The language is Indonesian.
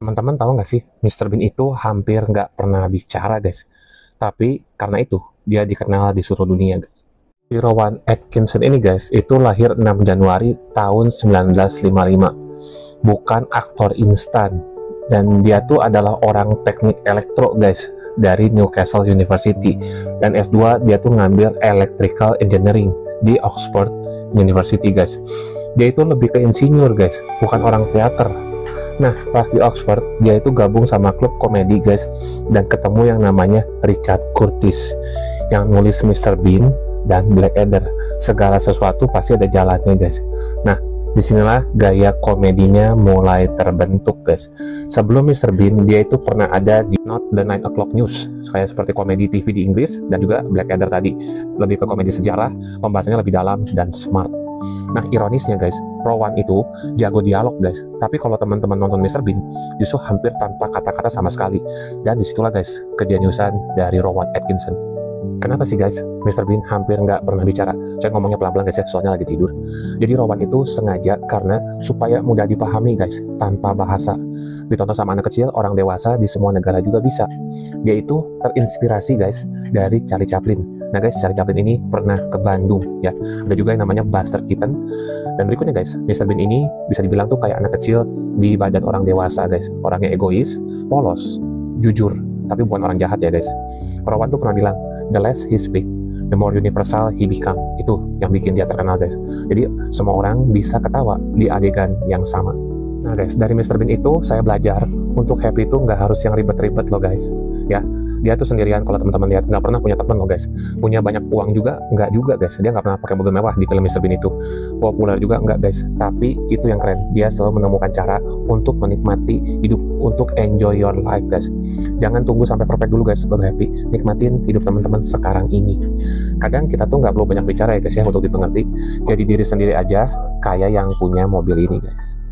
Teman-teman tahu nggak sih, Mr. Bean itu hampir nggak pernah bicara, guys. Tapi karena itu, dia dikenal di seluruh dunia, guys. Si Rowan Atkinson ini, guys, itu lahir 6 Januari tahun 1955. Bukan aktor instan. Dan dia tuh adalah orang teknik elektro, guys, dari Newcastle University. Dan S2 dia tuh ngambil Electrical Engineering di Oxford University, guys. Dia itu lebih ke insinyur, guys, bukan orang teater. Nah, pas di Oxford, dia itu gabung sama klub komedi, guys, dan ketemu yang namanya Richard Curtis, yang nulis Mr. Bean dan Blackadder. Segala sesuatu pasti ada jalannya, guys. Nah, disinilah gaya komedinya mulai terbentuk, guys. Sebelum Mr. Bean, dia itu pernah ada di Not the 9 O'Clock News, kayak seperti komedi TV di Inggris, dan juga Blackadder tadi. Lebih ke komedi sejarah, pembahasannya lebih dalam dan smart. Nah, ironisnya, guys, Rowan itu jago dialog, guys. Tapi kalau teman-teman nonton Mr. Bean, justru hampir tanpa kata-kata sama sekali. Dan disitulah, guys, kejeniusan dari Rowan Atkinson. Kenapa sih, guys, Mr. Bean hampir nggak pernah bicara? Saya ngomongnya pelan-pelan, guys, ya, soalnya lagi tidur. Jadi Rowan itu sengaja karena supaya mudah dipahami, guys, tanpa bahasa. Ditonton sama anak kecil, orang dewasa, di semua negara juga bisa. Dia itu terinspirasi, guys, dari Charlie Chaplin. Nah, guys, Charlie Chaplin ini pernah ke Bandung, ya. Ada juga yang namanya Buster Keaton. Dan berikutnya, guys, Mr. Bean ini bisa dibilang tuh kayak anak kecil di badan orang dewasa, guys. Orangnya egois, polos, jujur, tapi bukan orang jahat, ya, guys. Rowan tuh pernah bilang, the less he speak, the more universal he become. Itu yang bikin dia terkenal, guys. Jadi semua orang bisa ketawa di adegan yang sama. Nah, guys, dari Mr. Bean itu saya belajar untuk happy itu nggak harus yang ribet-ribet loh, guys. Ya, dia tuh sendirian, kalau teman-teman lihat, nggak pernah punya teman loh, guys. Punya banyak uang juga, nggak juga, guys. Dia nggak pernah pakai mobil mewah di film Mr. Bean itu. Populer juga nggak, guys. Tapi itu yang keren. Dia selalu menemukan cara untuk menikmati hidup, untuk enjoy your life, guys. Jangan tunggu sampai perfect dulu, guys, baru happy. Nikmatin hidup teman-teman sekarang ini. Kadang kita tuh nggak perlu banyak bicara, ya, guys, ya, untuk dimengerti. Jadi diri sendiri aja, kayak yang punya mobil ini, guys.